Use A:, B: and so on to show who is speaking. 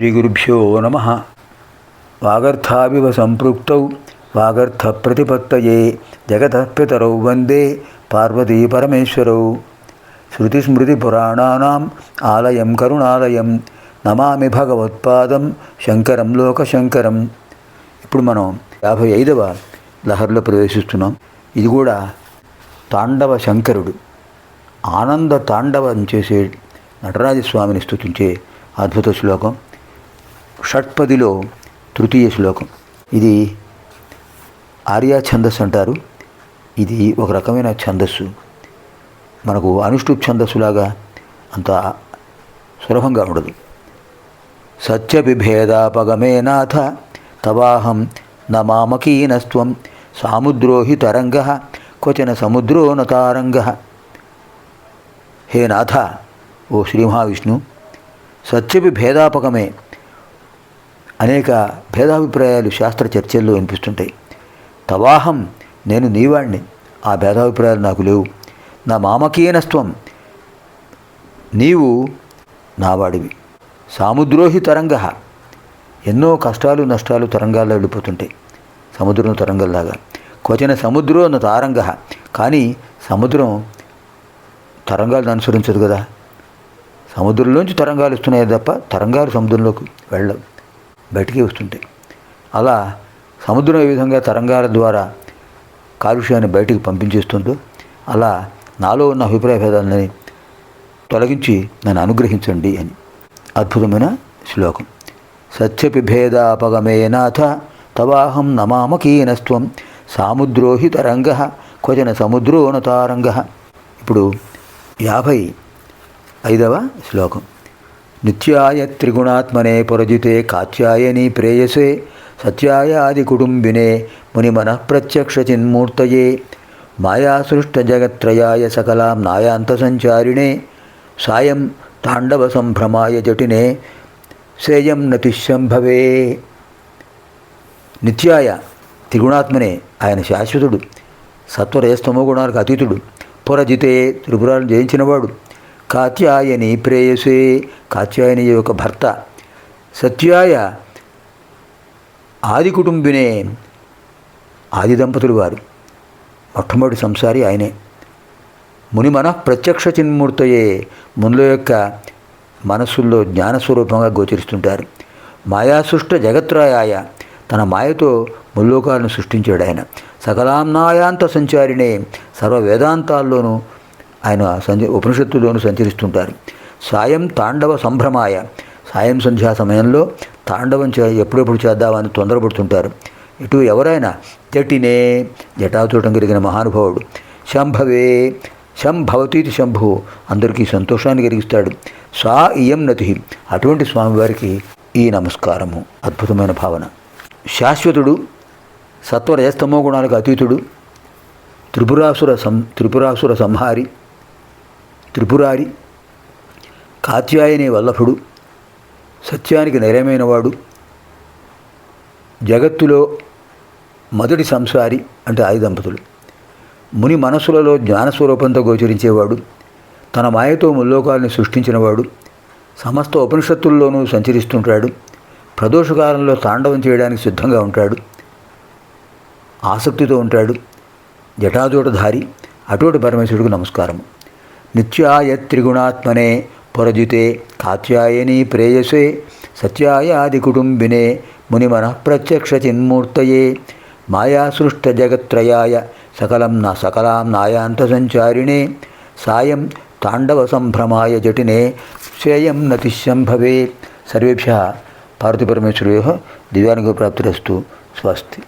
A: శ్రీగురుభ్యో నమ. వాగర్థావివ సంపృక్తౌ వాగర్థప్రతిపత్తయే జగతః పితరౌ వందే పార్వతీ పరమేశ్వరౌ. శృతిస్మృతిపురాణానాం ఆలయం కరుణాలయం నమామి భగవత్పాదం శంకరం లోకశంకరం. ఇప్పుడు మనం 55వ లహరిలో ప్రవేశిస్తున్నాం. ఇది కూడా తాండవ శంకరుడు ఆనంద తాండవం చేసే నటరాజస్వామిని స్తుతించే అద్భుత శ్లోకం. షట్పదిలో తృతీయ శ్లోకం. ఇది ఆర్యా ఛందస్సు అంటారు. ఇది ఒక రకమైన ఛందస్సు. మనకు అనుష్ఠుప్ ఛందస్సులాగా అంత సులభంగా ఉండదు. సత్యపిభేదాపగమే నాథ తవాహం నమామకీనస్త్వం సాముద్రో హి తరంగ క్వచన సముద్రో నతారంగ. హే నాథ, ఓ శ్రీ మహావిష్ణు, సత్యపి భేదాపకమే, అనేక భేదాభిప్రాయాలు శాస్త్ర చర్చల్లో వినిపిస్తుంటాయి. తవాహం, నేను నీవాణ్ణి, ఆ భేదాభిప్రాయాలు నాకు లేవు. నా మామకీనస్త్వం, నీవు నావాడివి. సాముద్రోహి తరంగ, ఎన్నో కష్టాలు నష్టాలు తరంగాల్లో వెళ్ళిపోతుంటాయి, సముద్రం తరంగంలాగా. క్వచన సముద్రో న తారంగ, కానీ సముద్రం తరంగాలను అనుసరించదు కదా. సముద్రంలోంచి తరంగాలు వస్తున్నాయి తప్ప తరంగాలు సముద్రంలోకి వెళ్ళవు, బయటికి వస్తుంటాయి. అలా సముద్రం ఏ విధంగా తరంగాల ద్వారా కాలుష్యాన్ని బయటికి పంపించేస్తుందో, అలా నాలో ఉన్న అభిప్రాయ భేదాలని తొలగించి నన్ను అనుగ్రహించండి అని అద్భుతమైన శ్లోకం. సత్యపి భేదాపగమే నాథ తవాహం నమామకీనస్త్వం సాముద్రోహి తరంగ క్వచన సముద్రో నతారంగ. ఇప్పుడు 55వ శ్లోకం. నిత్యాయ త్రిగుణాత్మనే పురజితే కాత్యాయని ప్రేయసే సత్యాయ ఆది కుటుంబినే మునిమనః ప్రత్యక్ష చిన్మూర్తయే మాయాసృష్ట జగత్రయాయ సకలాం నాయాంత సంచారిణే సాయం తాండవ సంభ్రమాయ జటినే సేయం నతిశంభవే. నిత్యాయ త్రిగుణాత్మనే, ఆయన శాశ్వతుడు, సత్వరజస్తమో గుణాలకు అతీతుడు. పురజితే, త్రిపురాలను జయించినవాడు. కాత్యాయని ప్రేయసే, కాత్యాయని యొక్క భర్త. సత్యాయ ఆది కుటుంబినే, ఆది దంపతులు వారు, మొట్టమొదటి సంసారి ఆయనే. ముని మనః ప్రత్యక్ష చిన్మూర్తయే, మునుల యొక్క మనస్సుల్లో జ్ఞానస్వరూపంగా గోచరిస్తుంటారు. మాయాసృష్ట జగత్రాయాయ, తన మాయతో ముల్లోకాలను సృష్టించాడు ఆయన. సకలాంనాయాంత సంచారిణే, సర్వ వేదాంతాల్లోనూ ఆయన ఉపనిషత్తుల్లోనూ సంచరిస్తుంటారు. సాయం తాండవ సంభ్రమాయ, సాయం సంధ్యా సమయంలో తాండవం ఎప్పుడెప్పుడు చేద్దామని తొందరపడుతుంటారు. ఇటు ఎవరైనా జటినే, జటాచూటం కలిగిన మహానుభావుడు. శంభవే, శంభవతీతి శంభు, అందరికీ సంతోషాన్ని కలిగిస్తాడు. సా ఇయం నతి, అటువంటి స్వామివారికి ఈ నమస్కారము. అద్భుతమైన భావన. శాశ్వతుడు, సత్వరజస్తమో గుణాలకు అతీతుడు, త్రిపురాసుర సంహారి, త్రిపురారి, కాత్యాయని వల్లభుడు, సత్యానికి నిలయమైనవాడు, జగత్తులో మొదటి సంసారి అంటే ఆది దంపతులు. ముని మనస్సులలో జ్ఞానస్వరూపంతో గోచరించేవాడు, తన మాయతో ముల్లోకాలను సృష్టించినవాడు, సమస్త ఉపనిషత్తుల్లోనూ సంచరిస్తుంటాడు. ప్రదోషకాలంలో తాండవం చేయడానికి సిద్ధంగా ఉంటాడు, ఆసక్తితో ఉంటాడు, జటాజూటధారి, అటువంటి పరమేశ్వరుడికి నమస్కారము. నిత్యాయ త్రిగుణాత్మనే పురజితే కాత్యాయని ప్రేయసే సత్యాయ ఆది కుటుంబినే మునిమనః ప్రత్యక్ష చిన్మూర్తయే మాయాసృష్ట జగత్రయాయ సకలాం నాయాంత సంచారిణే సాయం తాండవ సంభ్రమాయ జటినే సేయం నతిశంభవే. సర్వేభ్యః పార్వతీపరమేశ్వరయోః దివ్యానుగ్రహ ప్రాప్తిరస్తు. స్వస్తి.